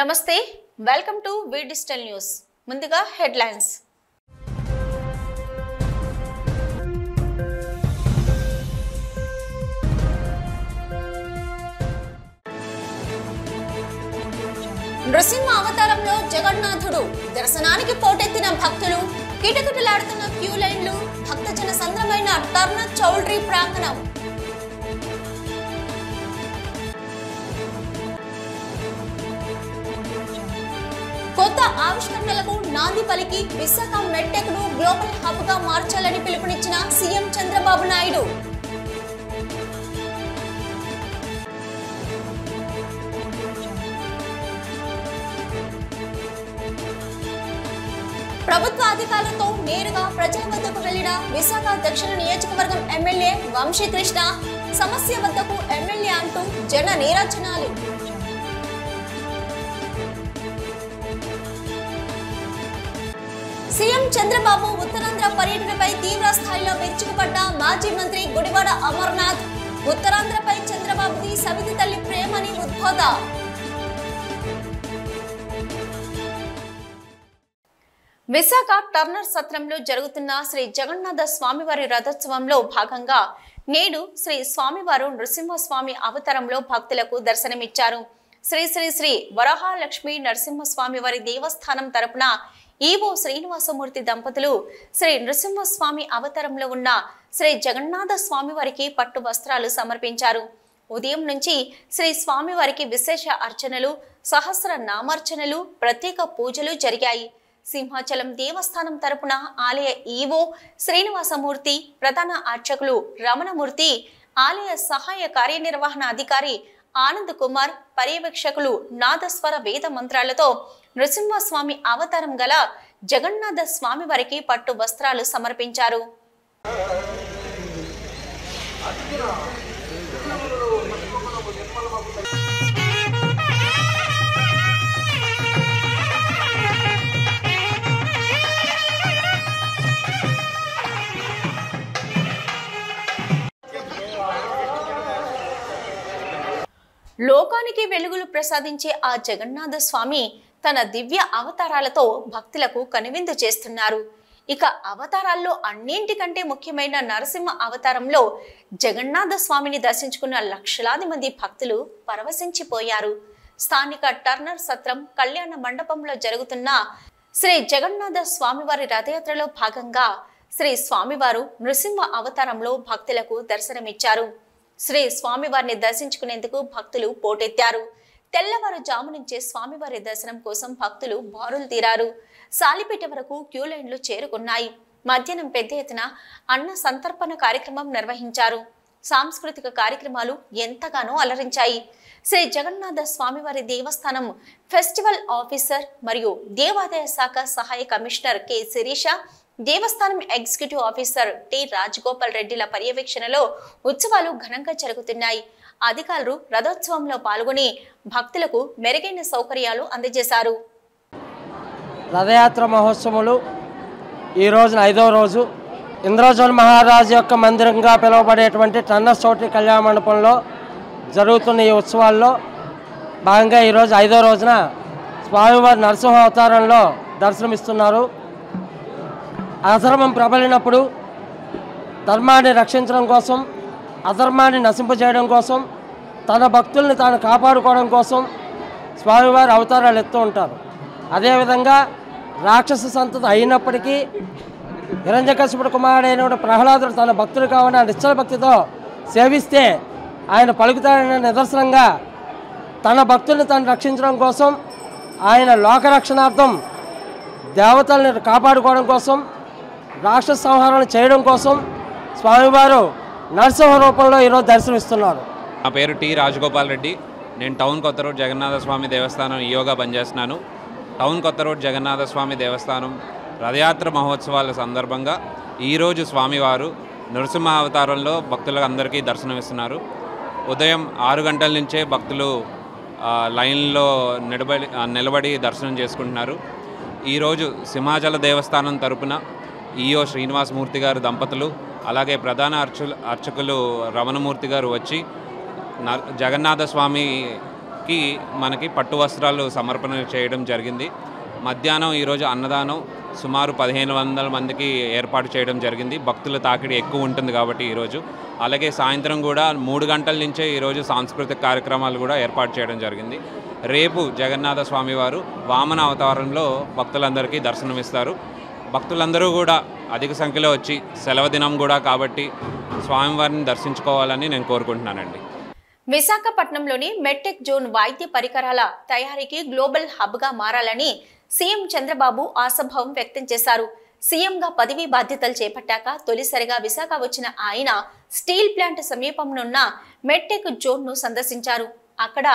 నమస్తే welcome to V digital news ముందుగా headlines Narasimha అవతారంలో జగన్నాథుడు దర్శనానికి పోటెత్తిన భక్తులు కిటకిటలాడుతున్న క్యూ లైన్లు భక్తజన సంద్రమైన టర్నర్ చౌల్ట్రీ ప్రాంగణం కొత్త ఆవిష్కరణలకు నాంది పలికి విశాఖ మెడ్టెక్ ను గ్లోబల్ హబ్ గా మార్చాలని పిలుపునిచ్చిన సీఎం చంద్రబాబు నాయుడు ప్రభుత్వ అధికారులతో నేరుగా ప్రజల వద్దకు వెళ్లిన విశాఖ దక్షిణ నియోజకవర్గం ఎమ్మెల్యే వంశీకృష్ణ సమస్య వద్దకు ఎమ్మెల్యే అంటూ జన నీరాజనాలు సీఎం చంద్రబాబు ఉత్తరాంధ్ర పర్యటనపై తీవ్ర స్థాయిలో విరుచుకుపడ్డ మాజీ మంత్రి గుడివాడ అమర్నాథ్ ఉత్తరాంధ్రపై చంద్రబాబుది సవితి తల్లి ప్రేమని ఉద్బోధ విశాఖ టర్నర్ సత్రంలో జరుగుతున్న శ్రీ జగన్నాథ స్వామివారి రథోత్సవంలో భాగంగా నేడు శ్రీ స్వామివారు నృసింహస్వామి అవతారంలో భక్తులకు దర్శనమిచ్చారు. శ్రీ శ్రీ శ్రీ వరహాలక్ష్మి నరసింహస్వామి వారి దేవస్థానం తరపున ఈవో శ్రీనివాసమూర్తి దంపతులు శ్రీ నృసింహస్వామి అవతారంలో ఉన్న శ్రీ జగన్నాథ స్వామి వారికి పట్టు వస్త్రాలు సమర్పించారు. ఉదయం నుంచి శ్రీ స్వామి వారికి విశేష అర్చనలు, సహస్ర నామార్చనలు, ప్రత్యేక పూజలు జరిగాయి. సింహాచలం దేవస్థానం తరపున ఆలయ ఈవో శ్రీనివాసమూర్తి, ప్రధాన అర్చకులు రమణమూర్తి, ఆలయ సహాయ కార్యనిర్వహణ అధికారి ఆనంద్ కుమార్, పర్యవేక్షకులు నాదస్వర వేద మంత్రాలతో నృసింహస్వామి అవతారం గల జగన్నాథ స్వామి వారికి పట్టు వస్త్రాలు సమర్పించారు. లోకానికి వెలుగులు ప్రసాదించే ఆ జగన్నాథ స్వామి తన దివ్య అవతారాలతో భక్తులకు కనువిందు చేస్తున్నారు. ఇక అవతారాల్లో అన్నింటికంటే ముఖ్యమైన నరసింహ అవతారంలో జగన్నాథ స్వామిని దర్శించుకున్న లక్షలాది మంది భక్తులు పరవశించిపోయారు. స్థానిక టర్నర్ సత్రం కళ్యాణ మండపంలో జరుగుతున్న శ్రీ జగన్నాథ స్వామివారి రథయాత్రలో భాగంగా శ్రీ స్వామివారు నృసింహ అవతారంలో భక్తులకు దర్శనమిచ్చారు. శ్రీ స్వామివారిని దర్శించుకునేందుకు భక్తులు పోటెత్తారు. తెల్లవారుజాము నుంచే స్వామివారి దర్శనం కోసం భక్తులు బారులు తీరారు. సాలిపేట వరకు క్యూ లైన్లు చేరుకున్నాయి. మధ్యాహ్నం పెద్ద ఎత్తున అన్న సంతర్పణ కార్యక్రమం నిర్వహించారు. సాంస్కృతిక కార్యక్రమాలు ఎంతగానో అలరించాయి. శ్రీ జగన్నాథ స్వామివారి దేవస్థానం ఫెస్టివల్ ఆఫీసర్ మరియు దేవాదాయ శాఖ సహాయ కమిషనర్ కె శిరీష, దేవస్థానం ఎగ్జిక్యూటివ్ ఆఫీసర్ టి రాజగోపాల్ రెడ్డిల పర్యవేక్షణలో ఉత్సవాలు ఘనంగా జరుగుతున్నాయి. అధికారులు రథోత్సవంలో పాల్గొని భక్తులకు మెరుగైన సౌకర్యాలు అందజేశారు. రథయాత్ర మహోత్సవాలు ఈ రోజున 5వ రోజు ఇంద్రజోన్ మహారాజు యొక్క మందిరంగా పిలువబడేటువంటి టర్నర్ చౌల్ట్రీ కళ్యాణ మండపంలో జరుగుతున్న ఈ ఉత్సవాల్లో భాగంగా ఈరోజు 5వ రోజున స్వామివారి నరసింహ అవతారంలో దర్శనమిస్తున్నారు. అధర్మం ప్రబలినప్పుడు ధర్మాన్ని రక్షించడం కోసం, అధర్మాన్ని నశింపజేయడం కోసం, తన భక్తుల్ని తాను కాపాడుకోవడం కోసం స్వామివారి అవతారాలు ఎత్తూ ఉంటారు. అదేవిధంగా రాక్షస సంతతి అయినప్పటికీ హిరణ్యకశిపుడు కుమారుడైన ప్రహ్లాదుడు తన భక్తుడు కావాలని నిశ్చల భక్తితో సేవిస్తే ఆయన పలుకుతాడన్న నిదర్శనంగా తన భక్తుల్ని తాను రక్షించడం కోసం, ఆయన లోకరక్షణార్థం దేవతల్ని కాపాడుకోవడం కోసం, రాక్షస సంహారాలు చేయడం కోసం స్వామివారు నరసింహ రూపంలో ఈరోజు దర్శనమిస్తున్నారు. నా పేరు టి రాజగోపాల్ రెడ్డి. నేను టౌన్ కొత్త రోడ్ జగన్నాథ స్వామి దేవస్థానం ఈయోగా పనిచేస్తున్నాను. టౌన్ కొత్త రోడ్ జగన్నాథ స్వామి దేవస్థానం రథయాత్ర మహోత్సవాల సందర్భంగా ఈరోజు స్వామివారు నరసింహ అవతారంలో భక్తులకు అందరికీ దర్శనమిస్తున్నారు. ఉదయం 6 గంటల నుంచే భక్తులు లైన్లో నిలబడి దర్శనం చేసుకుంటున్నారు. ఈరోజు సింహాచల దేవస్థానం తరపున ఈఓ శ్రీనివాసమూర్తి గారు దంపతులు, అలాగే ప్రధాన అర్చకులు రమణమూర్తి గారు వచ్చి జగన్నాథ స్వామి కి మనకి పట్టు వస్త్రాలు సమర్పణ చేయడం జరిగింది. మధ్యాహ్నం ఈరోజు అన్నదానం సుమారు 1500 మందికి ఏర్పాటు చేయడం జరిగింది. భక్తుల తాకిడి ఎక్కువ ఉంటుంది కాబట్టి ఈరోజు. అలాగే సాయంత్రం కూడా 3 గంటల నుంచే ఈరోజు సాంస్కృతిక కార్యక్రమాలు కూడా ఏర్పాటు చేయడం జరిగింది. రేపు జగన్నాథ స్వామి వారు వామన అవతారంలో భక్తులందరికీ దర్శనమిస్తారు. భక్తులందరూ కూడా అధిక సంఖ్యలో వచ్చి సెలవు దినం కూడా కాబట్టి స్వామివారిని దర్శించుకోవాలని నేను కోరుకుంటున్నానండి. విశాఖపట్నంలోని మెడ్టెక్ జోన్ వైద్య పరికరాల తయారీకి గ్లోబల్ హబ్గా మారాలని సీఎం చంద్రబాబు ఆశాభావం వ్యక్తం చేశారు. సీఎంగా పదవీ బాధ్యతలు చేపట్టాక తొలిసారిగా విశాఖ వచ్చిన ఆయన స్టీల్ ప్లాంట్ సమీపంలోన్న మెడ్టెక్ జోన్ను సందర్శించారు. అక్కడ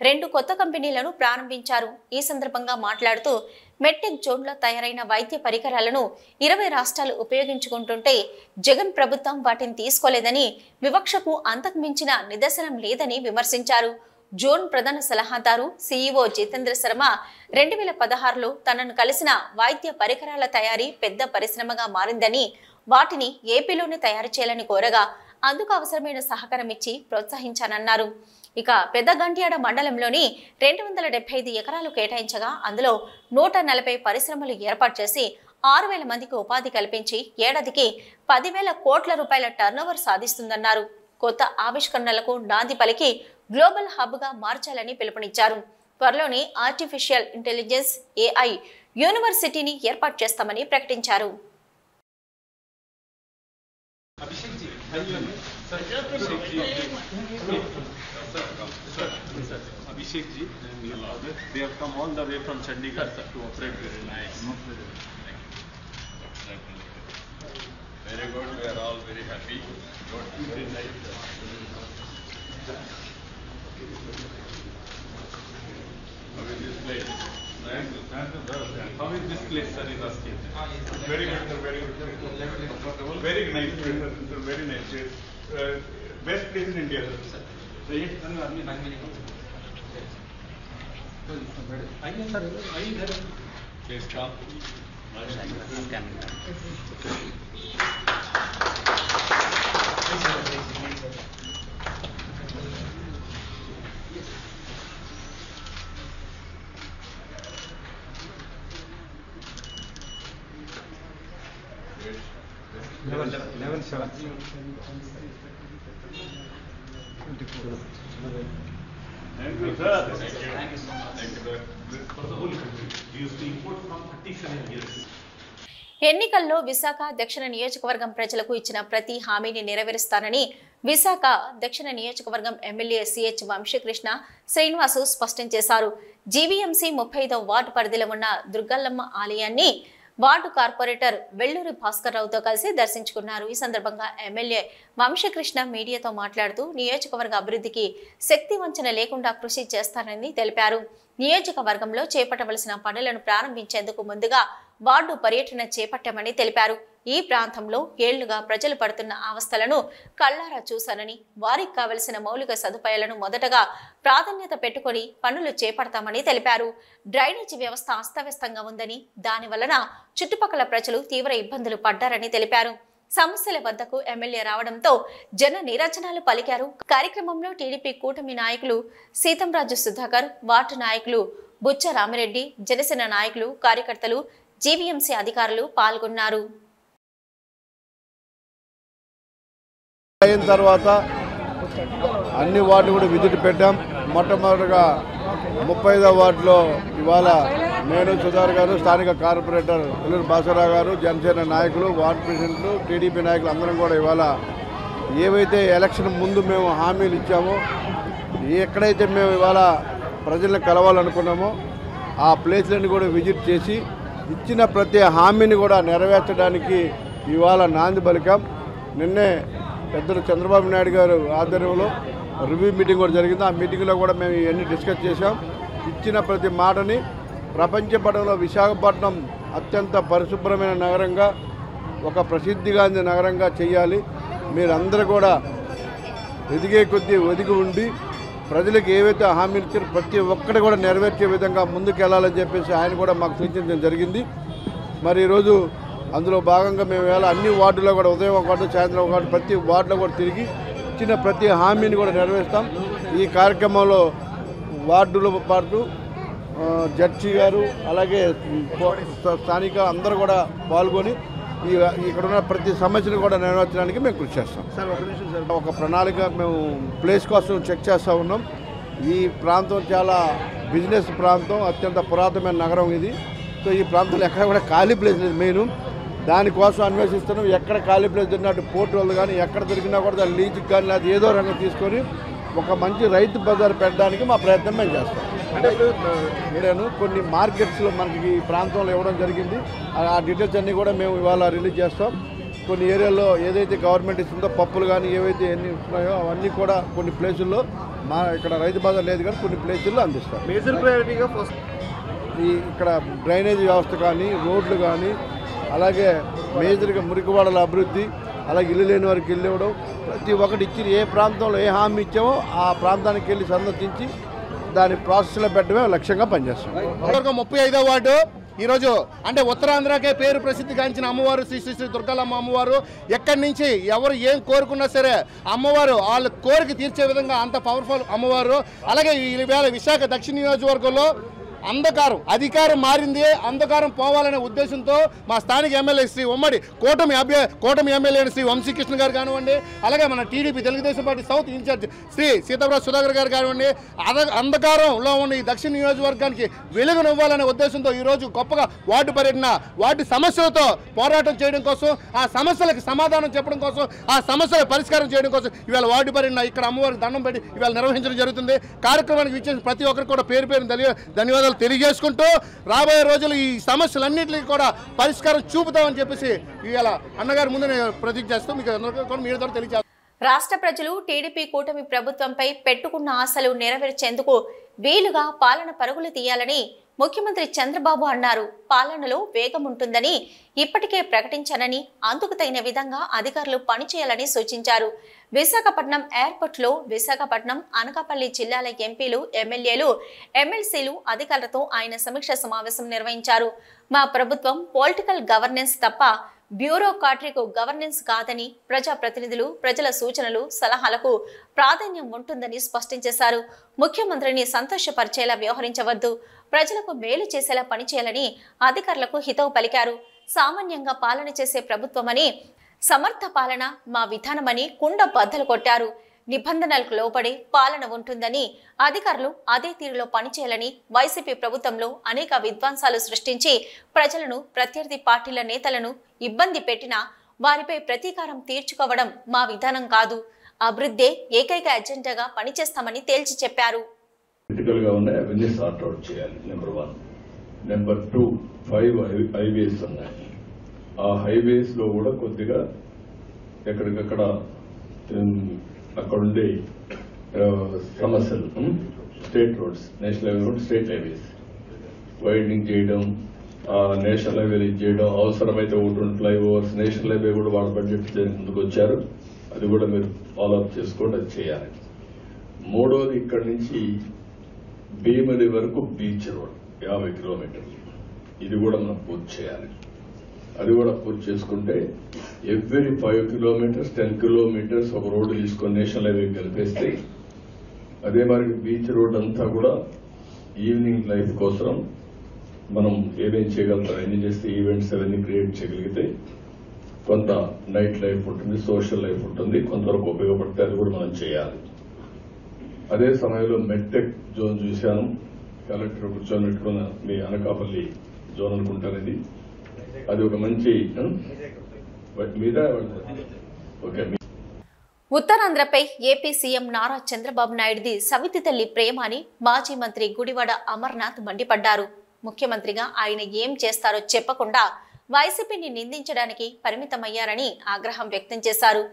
2 కొత్త కంపెనీలను ప్రారంభించారు. ఈ సందర్భంగా మాట్లాడుతూ మెడ్టెక్ జోన్లో తయారైన వైద్య పరికరాలను 20 రాష్ట్రాలు ఉపయోగించుకుంటుంటే జగన్ ప్రభుత్వం వాటిని తీసుకోలేదని, వివక్షకు అంతకు మించిన నిదర్శనం లేదని విమర్శించారు. జోన్ ప్రధాన సలహాదారు సీఈఓ జితేంద్ర శర్మ 2016లో తనను కలిసిన వైద్య పరికరాల తయారీ పెద్ద పరిశ్రమగా మారిందని, వాటిని ఏపీలోనే తయారు చేయాలని కోరగా అందుకు అవసరమైన సహకారం ఇచ్చి ప్రోత్సహించానన్నారు. ఇక పెద్దగంట్యాడ మండలంలోని 275 ఎకరాలు కేటాయించగా అందులో 140 పరిశ్రమలు ఏర్పాటు చేసి 6000 మందికి ఉపాధి కల్పించి ఏడాదికి 10,000 కోట్ల రూపాయల టర్నోవర్ సాధిస్తుందన్నారు. కొత్త ఆవిష్కరణలకు నాంది పలికి గ్లోబల్ హబ్గా మార్చాలని పిలుపునిచ్చారు. త్వరలోనే ఆర్టిఫిషియల్ ఇంటెలిజెన్స్ AI యూనివర్సిటీని ఏర్పాటు చేస్తామని ప్రకటించారు. Abhishek ji, they have come all the way from Chandigarh to operate very nice. Very good, we are all very happy. Very nice. How is this place? How is this place, sir, is asking? Very good, sir, very good. Very nice place, sir, very nice place. Best place in India, sir. Please come. Level 7. Thank you, sir. Thank you so much. Thank you, sir. For the whole country, we used to import from 37 years. ఎన్నికల్లో విశాఖ దక్షిణ నియోజకవర్గం ప్రజలకు ఇచ్చిన ప్రతి హామీని నెరవేరుస్తానని విశాఖ దక్షిణ నియోజకవర్గం MLA CH Vamsikrishna Srinivasu స్పష్టం చేశారు. జీవీఎంసీ 35వ వార్డు పరిధిలో ఉన్న దుర్గల్లమ్మ ఆలయాన్ని వార్డు కార్పొరేటర్ వెల్లూరి భాస్కర్ రావుతో కలిసి దర్శించుకున్నారు. ఈ సందర్భంగా ఎమ్మెల్యే వంశీకృష్ణ మీడియాతో మాట్లాడుతూ నియోజకవర్గ అభివృద్ధికి శక్తి వంచన లేకుండా కృషి చేస్తారని తెలిపారు. నియోజకవర్గంలో చేపట్టవలసిన పనులను ప్రారంభించేందుకు ముందుగా వార్డు పర్యటన చేపట్టామని తెలిపారు. ఈ ప్రాంతంలో ఏళ్లుగా ప్రజలు పడుతున్న అవస్థలను కళ్లారా చూశానని, వారికి కావలసిన మౌలిక సదుపాయాలను మొదటగా ప్రాధాన్యత పెట్టుకుని పనులు చేపడతామని తెలిపారు. డ్రైనేజీ వ్యవస్థ అస్తవ్యస్తంగా ఉందని, దాని వలన చుట్టుపక్కల ప్రజలు తీవ్ర ఇబ్బందులు పడ్డారని తెలిపారు. సమస్యల వద్దకు ఎమ్మెల్యే రావడంతో జన నీరాజనాలు పలికారు. కార్యక్రమంలో టీడీపీ కూటమి నాయకులు సీతంరాజు సుధాకర్, వార్డు నాయకులు బుచ్చ రామిరెడ్డి, జనసేన నాయకులు, కార్యకర్తలు, జీవీఎంసీ అధికారులు పాల్గొన్నారు. అయిన తర్వాత అన్ని వార్డులు కూడా విజిట్ పెట్టాం. మొట్టమొదటిగా 35వ వార్డులో ఇవాళ నేను సుధాకర్ గారు, స్థానిక కార్పొరేటర్ వెల్లూరి భాస్కరరావు గారు, జనసేన నాయకులు, వార్డు ప్రెసిడెంట్లు, టీడీపీ నాయకులు అందరం కూడా ఇవాళ ఏవైతే ఎలక్షన్ ముందు మేము హామీలు ఇచ్చామో, ఎక్కడైతే మేము ఇవాళ ప్రజలను కలవాలనుకున్నామో ఆ ప్లేస్లను కూడా విజిట్ చేసి ఇచ్చిన ప్రతి హామీని కూడా నెరవేర్చడానికి ఇవాళ నాంది పలికాం. నిన్నే పెద్దలు చంద్రబాబు నాయుడు గారు ఆధ్వర్యంలో రివ్యూ మీటింగ్ కూడా జరిగింది. ఆ మీటింగ్లో కూడా మేము ఇవన్నీ డిస్కస్ చేశాం. ఇచ్చిన ప్రతి మాటని ప్రపంచ పటంలో విశాఖపట్నం అత్యంత పరిశుభ్రమైన నగరంగా, ఒక ప్రసిద్ధిగాంచిన నగరంగా చేయాలి. మీరందరూ కూడా ఎదిగే కొద్దీ ఒదిగి ఉండి ప్రజలకు ఏవైతే హామీలు ఇచ్చారో ప్రతి ఒక్కటి కూడా నెరవేర్చే విధంగా ముందుకెళ్లాలని చెప్పేసి ఆయన కూడా మాకు సూచించడం జరిగింది. మరి ఈరోజు అందులో భాగంగా మేము వేళ అన్ని వార్డుల్లో కూడా ఉదయం ఒక వార్డు, సాయంత్రం ఒక వార్డు, ప్రతి వార్డులో కూడా తిరిగి ఇచ్చిన ప్రతి హామీని కూడా నెరవేరుస్తాం. ఈ కార్యక్రమంలో వార్డులో పాటు జడ్జి గారు అలాగే స్థానిక అందరూ కూడా పాల్గొని ఇక్కడ ఉన్న ప్రతి సమస్యను కూడా నెరవేర్చడానికి మేము కృషి చేస్తాం. ఒక ప్రణాళిక మేము ప్లేస్ కోసం చెక్ చేస్తూ ఉన్నాం. ఈ ప్రాంతం చాలా బిజినెస్ ప్రాంతం, అత్యంత పురాతనమైన నగరం ఇది. సో ఈ ప్రాంతంలో ఎక్కడ కూడా ఖాళీ ప్లేస్ లేదు. మెయిన్ దానికోసం అన్వేషిస్తున్నాం. ఎక్కడ ఖాళీ ప్లేస్ దొరికినట్టు పోర్టు వాళ్ళు కానీ ఎక్కడ దొరికినా కూడా దాని లీజుకి కానీ లేదా ఏదో రంగం తీసుకొని ఒక మంచి రైతు బజార్ పెట్టడానికి మా ప్రయత్నం మేము చేస్తాం. అంటే నేను కొన్ని మార్కెట్స్లో మనకి ఈ ప్రాంతంలో ఇవ్వడం జరిగింది. ఆ డీటెయిల్స్ అన్నీ కూడా మేము ఇవాళ రిలీజ్ చేస్తాం. కొన్ని ఏరియాల్లో ఏదైతే గవర్నమెంట్ ఇస్తుందో పప్పులు కానీ ఏవైతే ఎన్ని ఇస్తున్నాయో అవన్నీ కూడా కొన్ని ప్లేసుల్లో మా ఇక్కడ రైతు బజార్ లేదు కానీ కొన్ని ప్లేసుల్లో అందిస్తాం. మేజర్ ప్రయారిటీగా ఫస్ట్ ఇక్కడ డ్రైనేజీ వ్యవస్థ కానీ రోడ్లు కానీ అలాగే మేజర్గా మురికివాడల అభివృద్ధి అలాగే ఇల్లు లేని వారికి ఇల్లు ఇవ్వడం ప్రతి ఒక్కటి ఇచ్చి ఏ ప్రాంతంలో ఏ హామీ ఇచ్చామో ఆ ప్రాంతానికి వెళ్ళి సందర్శించి దాని ప్రాసెస్లో పెట్టడమే లక్ష్యంగా పనిచేస్తాం. 35వ వార్డు ఈరోజు అంటే ఉత్తరాంధ్రకే పేరు ప్రసిద్ధిగాంచిన అమ్మవారు శ్రీ శ్రీ శ్రీ దుర్గాలమ్మ అమ్మవారు. ఎక్కడి నుంచి ఎవరు ఏం కోరుకున్నా సరే అమ్మవారు వాళ్ళ కోరిక తీర్చే విధంగా అంత పవర్ఫుల్ అమ్మవారు. అలాగే ఈవేళ విశాఖ దక్షిణ నియోజకవర్గంలో అంధకారం అధికారం మారింది, అంధకారం పోవాలనే ఉద్దేశంతో మా స్థానిక ఎమ్మెల్యే శ్రీ ఉమ్మడి కూటమి ఎమ్మెల్యే శ్రీ వంశీకృష్ణ గారు కానివ్వండి, అలాగే మన TDP Telugu Desam party south incharge Shri Sitaram Sudhakar గారు కానివ్వండి, అంధకారంలో ఉన్న ఈ దక్షిణ నియోజకవర్గానికి వెలుగునివ్వాలనే ఉద్దేశంతో ఈరోజు గొప్పగా వార్డు పర్యటన, వార్డు సమస్యలతో పోరాటం చేయడం కోసం, ఆ సమస్యలకు సమాధానం చెప్పడం కోసం, ఆ సమస్యల పరిష్కారం చేయడం కోసం ఇవాళ వార్డు పర్యటన ఇక్కడ అమ్మవారికి దండం పెట్టి ఇవాళ నిర్వహించడం జరుగుతుంది. కార్యక్రమానికి ఇచ్చేసిన ప్రతి ఒక్కరికి కూడా పేరు పేరు ధన్యవాదాలు తెలియజేసుకుంటూ రాబోయే రోజులు ఈ సమస్యలన్నింటినీ కూడా పరిష్కారం చూపుతామని చెప్పేసి ఇవాళ అన్నగారి ముందు నేను ప్రతిజ్ఞ చేస్తూ మీకు అందరికీ కూడా మీ ద్వారా తెలియజేస్తాను. రాష్ట్ర ప్రజలు టీడీపీ కూటమి ప్రభుత్వంపై పెట్టుకున్న ఆశలు నెరవేర్చేందుకు వీలుగా పాలన పరుగులు తీయాలని ముఖ్యమంత్రి చంద్రబాబు అన్నారు. పాలనలో వేగం ఉంటుందని ఇప్పటికే ప్రకటించానని, అందుకు తగిన విధంగా అధికారులు పనిచేయాలని సూచించారు. విశాఖపట్నం ఎయిర్పోర్ట్లో విశాఖపట్నం, అనకాపల్లి జిల్లాల ఎంపీలు, ఎమ్మెల్యేలు, ఎమ్మెల్సీలు అధికారులతో ఆయన సమీక్ష సమావేశం నిర్వహించారు. మా ప్రభుత్వం పొలిటికల్ గవర్నెన్స్ తప్ప బ్యూరోక్రాటిక్ గవర్నెన్స్ కాదని, ప్రజాప్రతినిధులు ప్రజల సూచనలు సలహాలకు ప్రాధాన్యం ఉంటుందని స్పష్టం చేశారు. ముఖ్యమంత్రిని సంతోషపరిచేలా వ్యవహరించవద్దు, ప్రజలకు మేలు చేసేలా పనిచేయాలని అధికారులకు హితవు పలికారు. సామాన్యంగా పాలన చేసే ప్రభుత్వమని, సమర్థ పాలన మా విధానమని కుండ బద్దలు కొట్టారు. నిబంధనలకు లోబడి పాలన ఉంటుందని, అధికారులు అదే తీరులో పనిచేయాలని, వైసీపీ ప్రభుత్వంలో అనేక విధ్వంసాలు సృష్టించి ప్రజలను, ప్రత్యర్థి పార్టీల నేతలను ఇబ్బంది పెట్టినా వారిపై ప్రతీకారం తీర్చుకోవడం మా విధానం కాదు. అభివృద్ధే ఏకైక ఎజెండాగా పనిచేస్తామని తేల్చి చెప్పారు. నెంబర్ 1. నెంబర్ 2, 5 హైవేస్ ఉన్నాయి. ఆ హైవేస్ లో కూడా కొద్దిగా ఎక్కడికక్కడ అక్కడుండే సమస్యలు, state roads, national highway road, state highways widening చేయడం, నేషనల్ హైవే చేయడం, అవసరమైతే ఒకటి ఫ్లైఓవర్స్, నేషనల్ హైవే కూడా వాళ్ళ బడ్జెట్ ముందుకు వచ్చారు. అది కూడా మీరు ఫాలో అప్ చేసుకోండి, అది చేయాలి. మూడోది ఇక్కడి నుంచి భీమిలి వరకు బీచ్ రోడ్ 50 కిలోమీటర్లు, ఇది కూడా మనం పూర్తి చేయాలి. అది కూడా పూర్తి చేసుకుంటే ఎవ్రీ 5 కిలోమీటర్స్ 10 కిలోమీటర్స్ ఒక రోడ్డు తీసుకొని నేషనల్ హైవే కలిపేస్తే, అదే మరి బీచ్ రోడ్ అంతా కూడా ఈవినింగ్ లైఫ్ కోసం మనం ఏమేం చేయగలుగుతాం, ఎన్ని చేస్తే ఈవెంట్స్ అవన్నీ క్రియేట్ చేయగలిగితే కొంత నైట్ లైఫ్ ఉంటుంది, సోషల్ లైఫ్ ఉంటుంది, కొంతవరకు ఉపయోగపడితే అది కూడా మనం చేయాలి. అదే సమయంలో మెడ్టెక్ జోన్ చూశాను, కలెక్టర్ కూర్చొని పెట్టుకున్న మీ అనకాపల్లి జోన్ అనుకుంటారు. అది ఒక మంచి మీద ఓకే. ఉత్తరాంధ్రపై ఏపీ సీఎం నారా చంద్రబాబు నాయుడుది సవితి తల్లి ప్రేమ అని మాజీ మంత్రి గుడివాడ అమర్నాథ్ మండిపడ్డారు. ముఖ్యమంత్రిగా ఆయన ఏం చేస్తారో చెప్పకుండా వైసీపీని నిందించడానికి పరిమితమయ్యారని ఆగ్రహం వ్యక్తం చేశారు.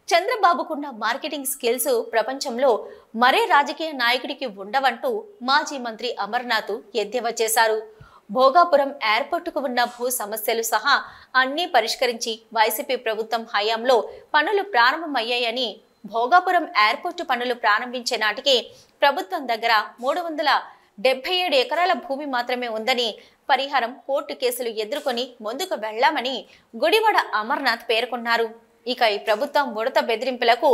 చంద్రబాబుకున్న మార్కెటింగ్ స్కిల్స్ ప్రపంచంలో మరే రాజకీయ నాయకుడికి ఉండవంటూ మాజీ మంత్రి అమర్నాథ్ ఎద్దేవా చేశారు. భోగాపురం ఎయిర్పోర్టుకు ఉన్న భూ సమస్యలు సహా అన్నీ పరిష్కరించి వైసీపీ ప్రభుత్వం హయాంలో పనులు ప్రారంభమయ్యాయని, భోగాపురం ఎయిర్పోర్టు పనులు ప్రారంభించే నాటికి ప్రభుత్వం దగ్గర 377 ఎకరాల భూమి మాత్రమే ఉందని, పరిహారం కోర్టు కేసులు ఎదుర్కొని ముందుకు వెళ్లామని గుడివాడ అమర్నాథ్ పేర్కొన్నారు. ఇక ఈ ప్రభుత్వం ఉడత బెదిరింపులకు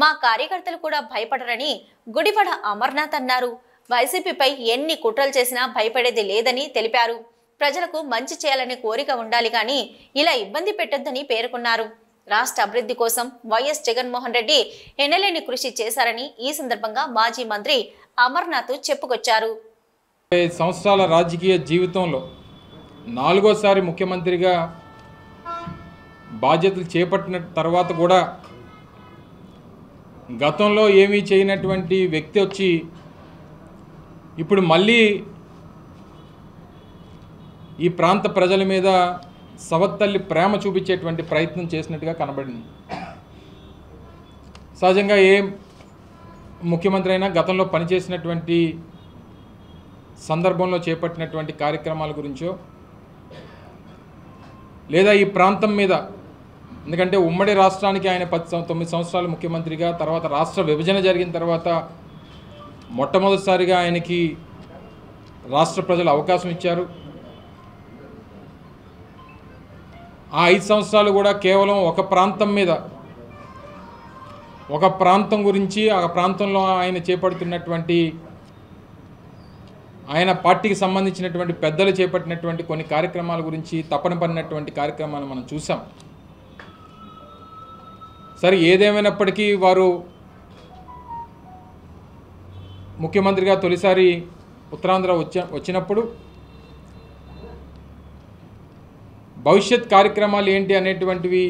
మా కార్యకర్తలు కూడా భయపడరని గుడివాడ అమర్నాథ్ అన్నారు. వైసీపీపై ఎన్ని కుట్రలు చేసినా భయపడేది లేదని తెలిపారు. ప్రజలకు మంచి చేయాలనే కోరిక ఉండాలి కానీ ఇలా ఇబ్బంది పెట్టొద్దని పేర్కొన్నారు. రాష్ట్ర అభివృద్ధి కోసం వైఎస్ జగన్మోహన్ రెడ్డి ఎనలేని కృషి చేశారని ఈ సందర్భంగా మాజీ మంత్రి అమర్నాథ్ చెప్పుకొచ్చారు. 5 సంవత్సరాల రాజకీయ జీవితంలో 4వసారి ముఖ్యమంత్రిగా బాధ్యతలు చేపట్టిన తర్వాత కూడా గతంలో ఏమీ చేయనటువంటి వ్యక్తి వచ్చి ఇప్పుడు మళ్ళీ ఈ ప్రాంత ప్రజల మీద సవత్తల్లి ప్రేమ చూపించేటువంటి ప్రయత్నం చేసినట్టుగా కనబడింది. సహజంగా ఏ ముఖ్యమంత్రి అయినా గతంలో పనిచేసినటువంటి సందర్భంలో చేపట్టినటువంటి కార్యక్రమాల గురించో లేదా ఈ ప్రాంతం మీద, ఎందుకంటే ఉమ్మడి రాష్ట్రానికి ఆయన 9 సంవత్సరాలు ముఖ్యమంత్రిగా, తర్వాత రాష్ట్ర విభజన జరిగిన తర్వాత మొట్టమొదటిసారిగా ఆయనకి రాష్ట్ర ప్రజలు అవకాశం ఇచ్చారు. ఆ 5 సంవత్సరాలు కూడా కేవలం ఒక ప్రాంతం మీద, ఒక ప్రాంతం గురించి, ఆ ప్రాంతంలో ఆయన చేపడుతున్నటువంటి, ఆయన పార్టీకి సంబంధించినటువంటి పెద్దలు చేపట్టినటువంటి కొన్ని కార్యక్రమాల గురించి తపన పడినటువంటి కార్యక్రమాలు మనం చూసాం. సరే, ఏదేమైనప్పటికీ వారు ముఖ్యమంత్రిగా తొలిసారి ఉత్తరాంధ్ర వచ్చినప్పుడు భవిష్యత్ కార్యక్రమాలు ఏంటి అనేటువంటివి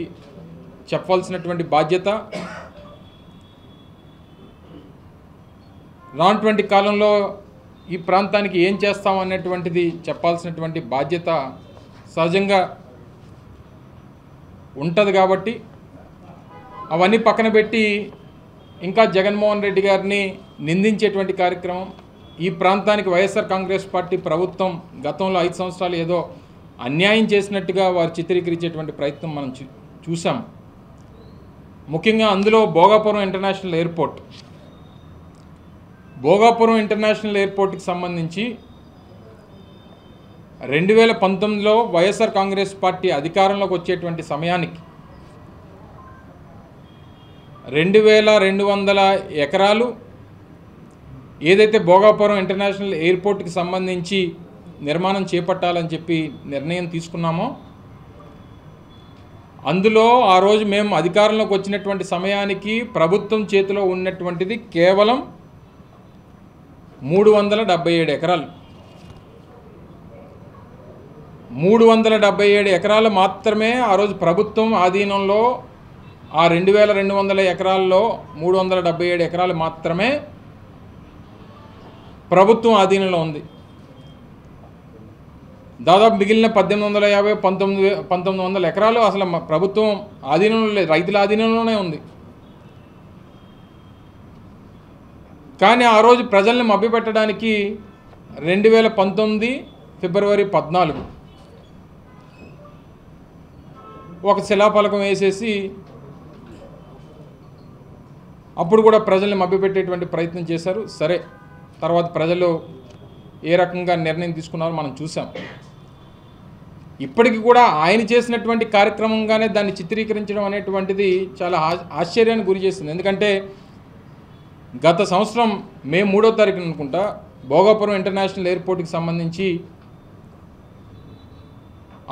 చెప్పాల్సినటువంటి బాధ్యత, రానటువంటి కాలంలో ఈ ప్రాంతానికి ఏం చేస్తాం అనేటువంటిది చెప్పాల్సినటువంటి బాధ్యత సహజంగా ఉంటుంది. కాబట్టి అవన్నీ పక్కన పెట్టి ఇంకా జగన్మోహన్ రెడ్డి గారిని నిందించేటువంటి కార్యక్రమం, ఈ ప్రాంతానికి వైఎస్ఆర్ కాంగ్రెస్ పార్టీ ప్రభుత్వం గతంలో 5 సంవత్సరాలు ఏదో అన్యాయం చేసినట్టుగా వారు చిత్రీకరించేటువంటి ప్రయత్నం మనం చూసాం. ముఖ్యంగా అందులో Bhogapuram international airport, Bhogapuram international ఎయిర్పోర్ట్కి సంబంధించి 2019లో వైఎస్ఆర్ కాంగ్రెస్ పార్టీ అధికారంలోకి వచ్చేటువంటి సమయానికి 2200 ఎకరాలు ఏదైతే భోగాపురం ఇంటర్నేషనల్ ఎయిర్పోర్ట్కి సంబంధించి నిర్మాణం చేపట్టాలని చెప్పి నిర్ణయం తీసుకున్నామో, అందులో ఆ రోజు మేము అధికారంలోకి వచ్చినటువంటి సమయానికి ప్రభుత్వం చేతిలో ఉన్నటువంటిది కేవలం 377 ఎకరాలు. 377 ఎకరాలు మాత్రమే ఆ రోజు ప్రభుత్వం ఆధీనంలో, ఆ 2200 ఎకరాల్లో 377 ఎకరాలు మాత్రమే ప్రభుత్వం ఆధీనంలో ఉంది. దాదాపు మిగిలిన 1850, 1900 ఎకరాలు అసలు ప్రభుత్వం ఆధీనంలో లేదు, రైతుల ఆధీనంలోనే ఉంది. కానీ ఆ రోజు ప్రజల్ని మభ్యపెట్టడానికి 2019 ఫిబ్రవరి 14 ఒక శిలాఫలకం వేసేసి అప్పుడు కూడా ప్రజల్ని మభ్యపెట్టేటువంటి ప్రయత్నం చేశారు. సరే, తర్వాత ప్రజలు ఏ రకంగా నిర్ణయం తీసుకున్నారో మనం చూసాం. ఇప్పటికి కూడా ఆయన చేసినటువంటి కార్యక్రమంగానే దాన్ని చిత్రీకరించడం అనేటువంటిది చాలా ఆశ్చర్యానికి గురి చేస్తుంది. ఎందుకంటే గత సంవత్సరం మే 3వ తారీఖున అనుకుంటా భోగాపురం ఇంటర్నేషనల్ ఎయిర్పోర్ట్కి సంబంధించి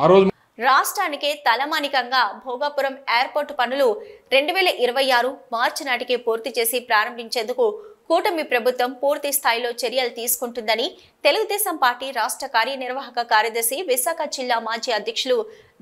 ఆ రోజు రాష్ట్రానికి తలమానికంగా భోగాపురం ఎయిర్పోర్టు పనులు 2026 మార్చి నాటికి పూర్తి చేసి ప్రారంభించేందుకు కూటమి ప్రభుత్వం పూర్తి స్థాయిలో చర్యలు తీసుకుంటుందని తెలుగుదేశం పార్టీ రాష్ట్ర కార్యనిర్వాహక కార్యదర్శి, విశాఖ జిల్లా మాజీ అధ్యక్షులు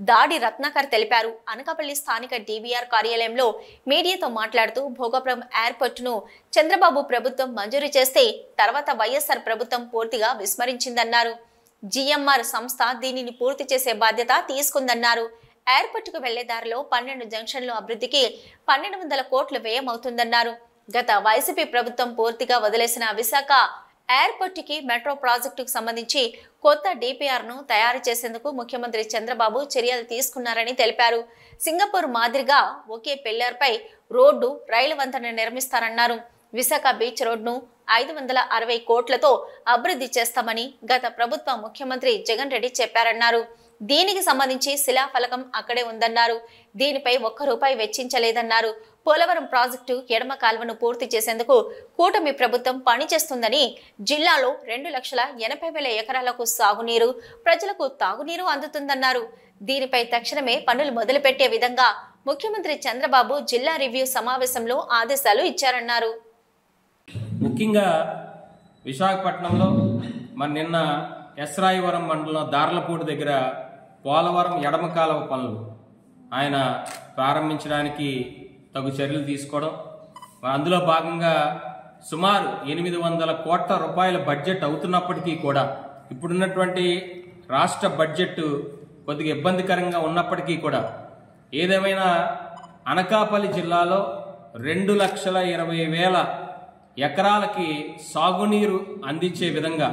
దాడి రత్నాకర్ తెలిపారు. అనకాపల్లి స్థానిక DBR కార్యాలయంలో మీడియాతో మాట్లాడుతూ భోగాపురం ఎయిర్పోర్టును చంద్రబాబు ప్రభుత్వం మంజూరు చేస్తే తర్వాత వైఎస్ఆర్ ప్రభుత్వం పూర్తిగా విస్మరించిందన్నారు. GMR సంస్థ దీనిని పూర్తి చేసే బాధ్యత తీసుకుందన్నారు. ఎయిర్పోర్టుకు వెళ్లే దారిలో 12 జంక్షన్ల అభివృద్ధికి 1200 కోట్లు వ్యయమవుతుందన్నారు. గత వైసీపీ ప్రభుత్వం పూర్తిగా వదిలేసిన విశాఖ ఎయిర్పోర్టుకి మెట్రో ప్రాజెక్టుకు సంబంధించి కొత్త DPRను తయారు చేసేందుకు ముఖ్యమంత్రి చంద్రబాబు చర్యలు తీసుకున్నారని తెలిపారు. సింగపూర్ మాదిరిగా ఒకే పిల్లర్పై రోడ్డు, రైలు వంతెన నిర్మిస్తారన్నారు. విశాఖ బీచ్ రోడ్ను 560 కోట్లతో అభివృద్ధి చేస్తామని గత ప్రభుత్వ ముఖ్యమంత్రి జగన్ రెడ్డి చెప్పారన్నారు. దీనికి సంబంధించి శిలాఫలకం అక్కడే ఉందన్నారు. దీనిపై 1 రూపాయి వెచ్చించలేదన్నారు. పోలవరం ప్రాజెక్టు ఎడమ కాల్వను పూర్తి చేసేందుకు కూటమి ప్రభుత్వం పనిచేస్తుందని, జిల్లాలో 2,80,000 ఎకరాలకు సాగునీరు, ప్రజలకు తాగునీరు అందుతుందన్నారు. దీనిపై తక్షణమే పనులు మొదలుపెట్టే విధంగా ముఖ్యమంత్రి చంద్రబాబు జిల్లా రివ్యూ సమావేశంలో ఆదేశాలు ఇచ్చారన్నారు. ముఖ్యంగా విశాఖపట్నంలో నిన్న ఎస్రాయివరం మండలం దార్లపూడి దగ్గర పోలవరం ఎడమ కాలువ పనులు ఆయన ప్రారంభించడానికి తగు చర్యలు తీసుకోవడం, అందులో భాగంగా సుమారు 800 కోట్ల రూపాయల బడ్జెట్ అవుతున్నప్పటికీ కూడా ఇప్పుడున్నటువంటి రాష్ట్ర బడ్జెట్ కొద్దిగా ఇబ్బందికరంగా ఉన్నప్పటికీ కూడా ఏదేమైనా అనకాపల్లి జిల్లాలో 2,20,000 ఎకరాలకి సాగునీరు అందించే విధంగా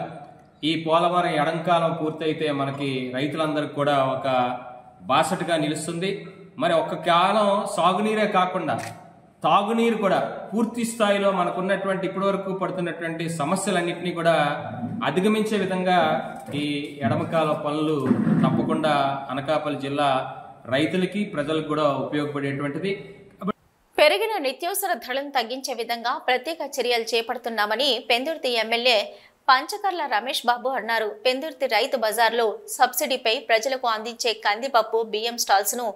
ఈ పోలవరం ఎడంకాలం పూర్తయితే మనకి రైతులందరికీ కూడా ఒక బాసటగా నిలుస్తుంది. మరి ఒక్క కాలం సాగునీరే కాకుండా తాగునీరు కూడా పూర్తి స్థాయిలో మనకున్నటువంటి ఇప్పటివరకు పడుతున్నటువంటి సమస్యలన్నింటినీ కూడా అధిగమించే విధంగా ఈ ఎడమకాల పనులు తప్పకుండా అనకాపల్లి జిల్లా రైతులకి ప్రజలకు కూడా ఉపయోగపడేటువంటిది. పెరిగిన నిత్యావసర ధరలను తగ్గించే విధంగా ప్రత్యేక చర్యలు చేపడుతున్నామని పెందుర్తి ఎమ్మెల్యే పంచకర్ల రమేష్ బాబు అన్నారు. పెందుర్తి రైతు బజార్లో సబ్సిడీపై ప్రజలకు అందించే కందిపప్పు, బియ్యం స్టాల్స్ ను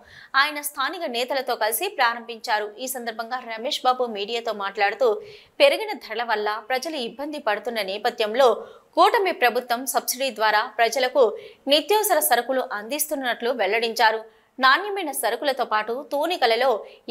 ఆయన స్థానిక నేతలతో కలిసి ప్రారంభించారు. ఈ సందర్భంగా రమేష్ బాబు మీడియాతో మాట్లాడుతూ, పెరిగిన ధరల వల్ల ప్రజలు ఇబ్బంది పడుతున్న నేపథ్యంలో కూటమి ప్రభుత్వం సబ్సిడీ ద్వారా ప్రజలకు నిత్యావసర సరుకులు అందిస్తున్నట్లు వెల్లడించారు. నాణ్యమైన సరుకులతో పాటు తూనికలలో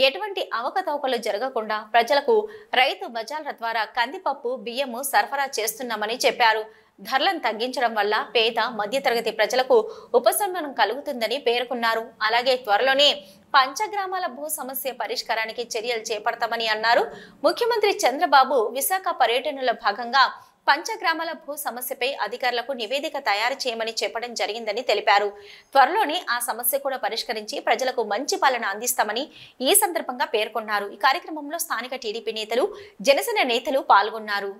ఎటువంటి అవకతవకలు జరగకుండా ప్రజలకు రైతు బజార్ల ద్వారా కందిపప్పు, బియ్యము సరఫరా చేస్తున్నామని చెప్పారు. ధరలను తగ్గించడం వల్ల పేద మధ్యతరగతి ప్రజలకు ఉపశమనం కలుగుతుందని పేర్కొన్నారు. అలాగే త్వరలోనే పంచగ్రామాల భూ సమస్య పరిష్కారానికి చర్యలు చేపడతామని అన్నారు. ముఖ్యమంత్రి చంద్రబాబు విశాఖ పర్యటనలో భాగంగా పంచగ్రామాల భూ సమస్యపై అధికారులకు నివేదిక తయారు చేయమని చెప్పడం జరిగిందని తెలిపారు. త్వరలోనే ఆ సమస్య కూడా పరిష్కరించి ప్రజలకు మంచి పాలన అందిస్తామని ఈ సందర్భంగా పేర్కొన్నారు. ఈ కార్యక్రమంలో స్థానిక టీడీపీ నేతలు, జనసేన నేతలు పాల్గొన్నారు.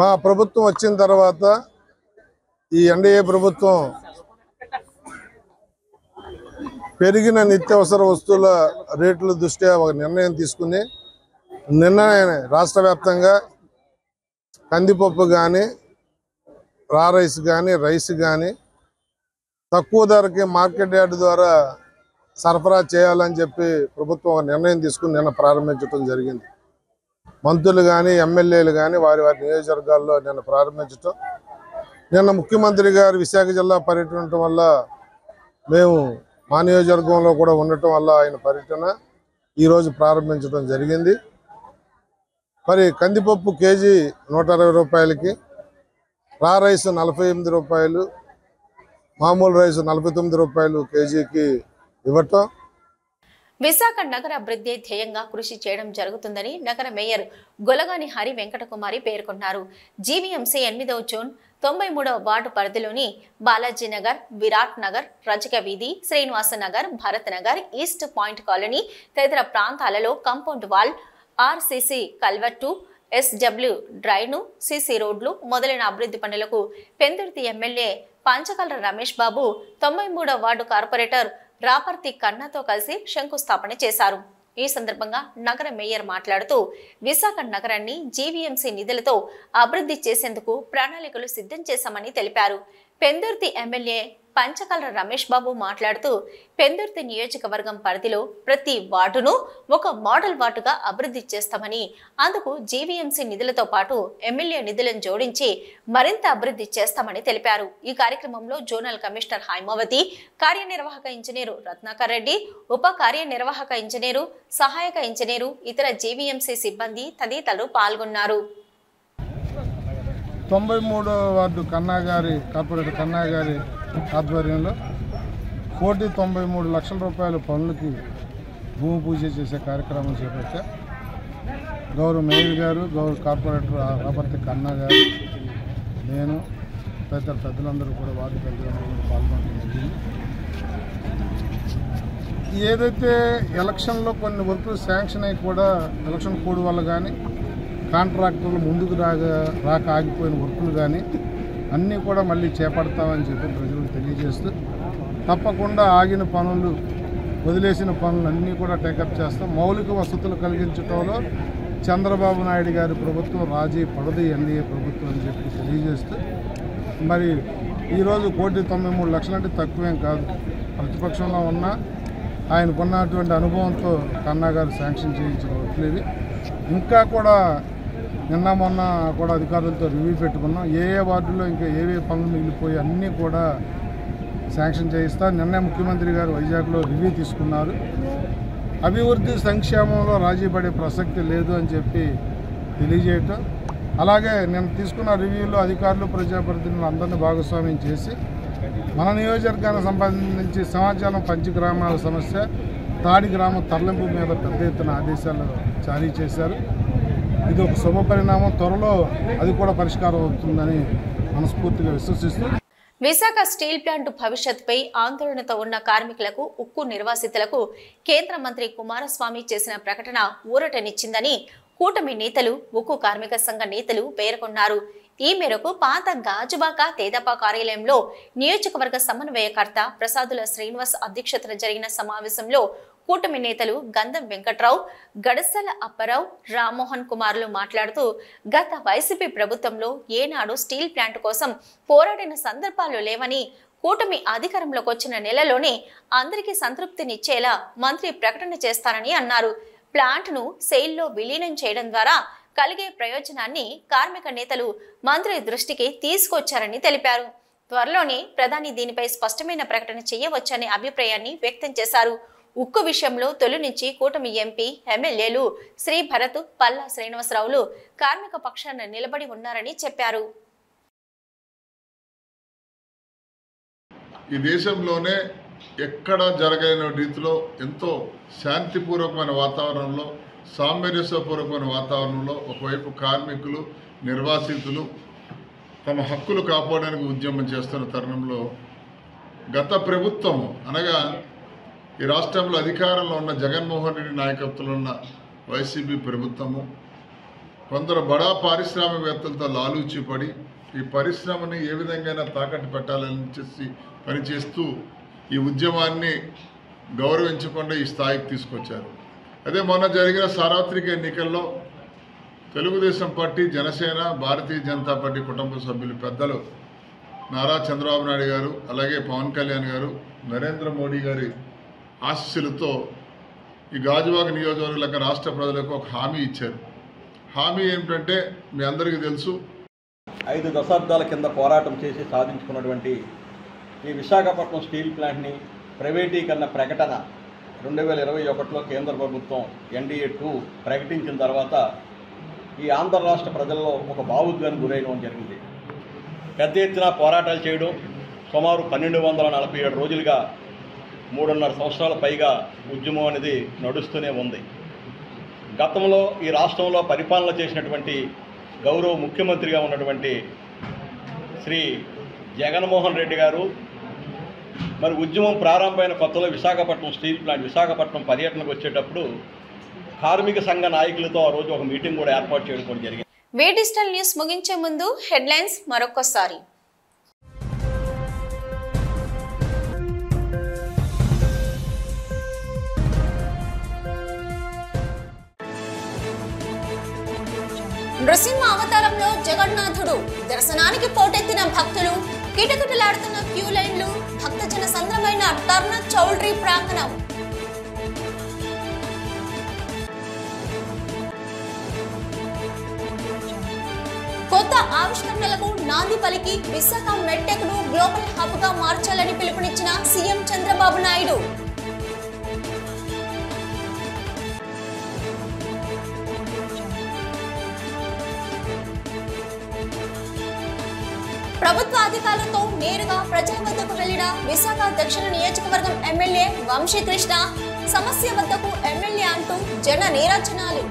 మా ప్రభుత్వం వచ్చిన తర్వాత ఈ ఎన్డీఏ ప్రభుత్వం పెరిగిన నిత్యావసర వస్తువుల రేట్ల దృష్ట్యా ఒక నిర్ణయం తీసుకుని నిన్న రాష్ట్ర వ్యాప్తంగా కందిపప్పు కానీ, రైస్ కానీ, రైస్ కానీ తక్కువ ధరకి మార్కెట్ యార్డ్ ద్వారా సరఫరా చేయాలని చెప్పి ప్రభుత్వం ఒక నిర్ణయం తీసుకుని నిన్న ప్రారంభించడం జరిగింది. మంత్రులు కానీ, ఎమ్మెల్యేలు కానీ వారి నియోజకవర్గాల్లో నిన్న ప్రారంభించడం, నిన్న ముఖ్యమంత్రి గారు విశాఖ జిల్లా పర్యటన వల్ల మేము మా నియోజకవర్గంలో కూడా ఉండటం వల్ల ఆయన పర్యటన ఈరోజు ప్రారంభించడం జరిగింది. మరి కందిపప్పు కేజీ 120 రూపాయలకి, రైస్ 48 రూపాయలు, మామూలు రైస్ 49 రూపాయలు కేజీకి ఇవ్వటం. విశాఖ నగర అభివృద్ధి ధ్యేయంగా కృషి చేయడం జరుగుతుందని నగర మేయర్ గొలగాని హరి వెంకటకుమారి పేర్కొన్నారు. జీవీఎంసీ 8వ జోన్ 93వ వార్డు పరిధిలోని బాలాజీ నగర్, విరాట్ నగర్, రజక వీధి, Srinivasa Nagar, Bharat Nagar, east point colony తదితర ప్రాంతాలలో compound wall, RCC culvert, SW drain, CC రోడ్లు మొదలైన అభివృద్ధి పనులకు Pendurthi MLA Panchakarla Ramesh Babu 93వ ward corporator Raparthi కన్నాతో కలిసి శంకుస్థాపన చేశారు. ఈ సందర్భంగా నగర మేయర్ మాట్లాడుతూ, విశాఖ నగరాన్ని జీవీఎంసీ నిధులతో అభివృద్ధి చేసేందుకు ప్రణాళికలు సిద్ధం చేశామని తెలిపారు. పెందుర్తి ఎమ్మెల్యే పంచకర్ల రమేష్ బాబు మాట్లాడుతూ, పెందుర్తి నియోజకవర్గం పరిధిలో ప్రతి వార్డును ఒక మోడల్ వార్డుగా అభివృద్ధి చేస్తామని, అందుకు జీవీఎంసీ నిధులతో పాటు ఎమ్మెల్యే నిధులను జోడించి మరింత అభివృద్ధి చేస్తామని తెలిపారు. ఈ కార్యక్రమంలో జోనల్ కమిషనర్ హైమావతి, కార్యనిర్వాహక ఇంజనీరు రత్నాకర్ రెడ్డి, ఉప కార్యనిర్వాహక ఇంజనీరు, సహాయక ఇంజనీరు, ఇతర జీవీఎంసీ సిబ్బంది తదితరులు పాల్గొన్నారు. 93వ వార్డు కార్పొరేటర్ కన్నా గారి ఆధ్వర్యంలో 1,93 రూపాయల పనులకి భూమి పూజ చేసే కార్యక్రమం చేపట్టా. గౌరవ మేయర్ గారు, గౌరవ కార్పొరేటర్ రాపర్తి కన్నా గారు, నేను పెద్దలందరూ కూడా వార్డు పెద్దలందరూ పాల్గొనడం. ఏదైతే ఎలక్షన్లో కొన్ని వర్కులు శాంక్షన్ అయ్యి కూడా ఎలక్షన్ కోడ్ వల్ల కానీ కాంట్రాక్టర్లు ముందుకు రాక ఆగిపోయిన వర్కులు కానీ అన్నీ కూడా మళ్ళీ చేపడతామని చెప్పి ప్రజలకు తెలియజేస్తూ, తప్పకుండా ఆగిన పనులు వదిలేసిన పనులన్నీ కూడా టేకప్ చేస్తాం. మౌలిక వసతులు కలిగించడంలో చంద్రబాబు నాయుడు గారి ప్రభుత్వం రాజీ పడదు, ఎన్డీఏ ప్రభుత్వం అని చెప్పి తెలియజేస్తూ, మరి ఈరోజు 1,93,00,000 అంటే తక్కువేం కాదు. ప్రతిపక్షంలో ఉన్న ఆయనకున్నటువంటి అనుభవంతో కన్నా గారు శాంక్షన్ చేయించిన వడ్లేవి ఇంకా కూడా నిన్న మొన్న కూడా అధికారులతో రివ్యూ పెట్టుకున్నాం. ఏ వార్డులో ఇంకా ఏవే పనులు మిగిలిపోయి అన్నీ కూడా శాంక్షన్ చేయిస్తా. నిన్నే ముఖ్యమంత్రి గారు వైజాగ్లో రివ్యూ తీసుకున్నారు. అభివృద్ధి సంక్షేమంలో రాజీ పడే ప్రసక్తి లేదు అని చెప్పి తెలియజేయటం, అలాగే నేను తీసుకున్న రివ్యూలో అధికారులు ప్రజాప్రతినిధులు అందరినీ భాగస్వామ్యం చేసి మన నియోజకవర్గానికి సంబంధించి సింహాచలం పంచగ్రామాల సమస్య, తాడి గ్రామం తరలింపు మీద పెద్ద ఎత్తున ఆదేశాలు జారీ చేశారు. ఇది ఒక శుభ పరిణామం. త్వరలో అది కూడా పరిష్కారం అవుతుందని మనస్ఫూర్తిగా విశ్వసిస్తూ విశాఖ స్టీల్ ప్లాంట్ భవిష్యత్తుపై ఆందోళనతో ఉన్న కార్మికులకు, ఉక్కు నిర్వాసితులకు కేంద్ర మంత్రి కుమారస్వామి చేసిన ప్రకటన ఊరటనిచ్చిందని కూటమి నేతలు, ఉక్కు కార్మిక సంఘ నేతలు పేర్కొన్నారు. ఈ మేరకు పాత గాజువాక తేదపా కార్యాలయంలో నియోజకవర్గ సమన్వయకర్త ప్రసాదుల శ్రీనివాస్ అధ్యక్షతన జరిగిన సమావేశంలో కూటమి నేతలు గంధం వెంకట్రావు, గడసల అప్పారావు, రామ్మోహన్ కుమార్లు మాట్లాడుతూ గత వైసీపీ ప్రభుత్వంలో ఏనాడు స్టీల్ ప్లాంట్ కోసం పోరాడిన సందర్భాలు లేవని, కూటమి అధికారంలోకి వచ్చిన నెలలోనే అందరికీ సంతృప్తినిచ్చేలా మంత్రి ప్రకటన చేస్తారని అన్నారు. ప్లాంట్ను సెయిల్లో విలీనం చేయడం ద్వారా కలిగే ప్రయోజనాన్ని కార్మిక నేతలు మంత్రి దృష్టికి తీసుకొచ్చారని తెలిపారు. త్వరలోనే ప్రధాని దీనిపై స్పష్టమైన ప్రకటన చేయవచ్చనే అభిప్రాయాన్ని వ్యక్తం చేశారు. ఉక్కు విషయంలో తొలి నుంచి కూటమి ఎంపీ, ఎమ్మెల్యేలు శ్రీ భరత్, పల్లా శ్రీనివాసరావులు కార్మిక పక్షాన నిలబడి ఉన్నారని చెప్పారు. ఈ దేశంలోనే ఎక్కడ జరగని రీతిలో ఎంతో శాంతిపూర్వకమైన వాతావరణంలో, సామరస్యపూర్వకమైన వాతావరణంలో ఒకవైపు కార్మికులు, నిర్వాసితులు తమ హక్కులు కాపాడడానికి ఉద్యమం చేస్తున్న తరుణంలో గత ప్రభుత్వం అనగా ఈ రాష్ట్రంలో అధికారంలో ఉన్న జగన్మోహన్ రెడ్డి నాయకత్వంలో ఉన్న వైసీపీ ప్రభుత్వము కొందరు బడా పారిశ్రామికవేత్తలతో లాలూచిపడి ఈ పరిశ్రమని ఏ విధంగా తాకట్టు పెట్టాలని చేసి పనిచేస్తూ ఈ ఉద్యమాన్ని గౌరవించకుండా ఈ స్థాయికి తీసుకొచ్చారు. అదే మొన్న జరిగిన సార్వత్రిక ఎన్నికల్లో తెలుగుదేశం పార్టీ, జనసేన, భారతీయ జనతా పార్టీ కుటుంబ సభ్యులు పెద్దలు నారా చంద్రబాబు నాయుడు గారు, అలాగే పవన్ కళ్యాణ్ గారు, నరేంద్ర మోడీ గారి ఆశీస్సులతో ఈ గాజువాక నియోజకవర్గ రాష్ట్ర ప్రజలకు ఒక హామీ ఇచ్చారు. హామీ ఏమిటంటే మీ అందరికీ తెలుసు, 5 దశాబ్దాల కింద పోరాటం చేసి సాధించుకున్నటువంటి ఈ విశాఖపట్నం స్టీల్ ప్లాంట్ని ప్రైవేటీకరణ ప్రకటన 2021లో కేంద్ర ప్రభుత్వం ఎన్డీఏ 2 ప్రకటించిన తర్వాత ఈ ఆంధ్ర రాష్ట్ర ప్రజల్లో ఒక భావోద్వేగానికి గురైన జరిగింది. పెద్ద ఎత్తున పోరాటాలు చేయడం, సుమారు 1247 రోజులుగా 3.5 సంవత్సరాల పైగా ఉద్యమం అనేది నడుస్తూనే ఉంది. గతంలో ఈ రాష్ట్రంలో పరిపాలన చేసినటువంటి గౌరవ ముఖ్యమంత్రిగా ఉన్నటువంటి శ్రీ జగన్మోహన్ రెడ్డి గారు మరి ఉద్యమం ప్రారంభమైన కొత్తలో విశాఖపట్నం స్టీల్ ప్లాంట్ విశాఖపట్నం పర్యటనకు వచ్చేటప్పుడు కార్మిక సంఘ నాయకులతో ఆ రోజు ఒక మీటింగ్ కూడా ఏర్పాటు చేయడం కూడా జరిగింది. వే డిజిటల్ న్యూస్ ముగించే ముందు హెడ్లైన్స్ మరొకసారి. నృసింహ అవతారంలో జగన్నాథుడు దర్శనానికి పోటెత్తిన భక్తులు, కిటకిటలాడుతున్న క్యూ లైన్లు, భక్తజన సంద్రమైన టర్న చౌల్ట్రీ ప్రాంగణం. కొత్త ఆవిష్కరణలకు నాంది పలికి విశాఖ మెడ్టెక్ ను గ్లోబల్ హబ్ గా మార్చాలని పిలుపునిచ్చిన సీఎం చంద్రబాబు నాయుడు. ప్రభుత్వ అధికారులతో నేరుగా ప్రజల వద్దకు వెళ్లిన విశాఖ దక్షిణ నియోజకవర్గం ఎమ్మెల్యే వంశీకృష్ణ, సమస్య వద్దకు ఎమ్మెల్యే అంటూ జన నీరాజనాలు.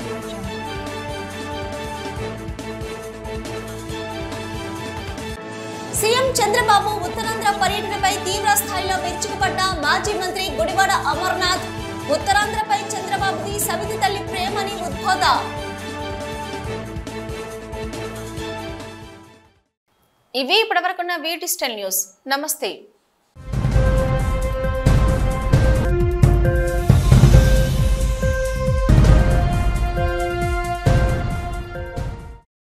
సీఎం చంద్రబాబు ఉత్తరాంధ్ర పర్యటనపై తీవ్ర స్థాయిలో విరుచుకుపడ్డ మాజీ మంత్రి గుడివాడ అమర్నాథ్, ఉత్తరాంధ్రపై చంద్రబాబుది సవితి తల్లి ప్రేమని ఉద్బోధ. ఇవి ఇప్పటివరకున్న వీ డిజిటల్ న్యూస్. నమస్తే.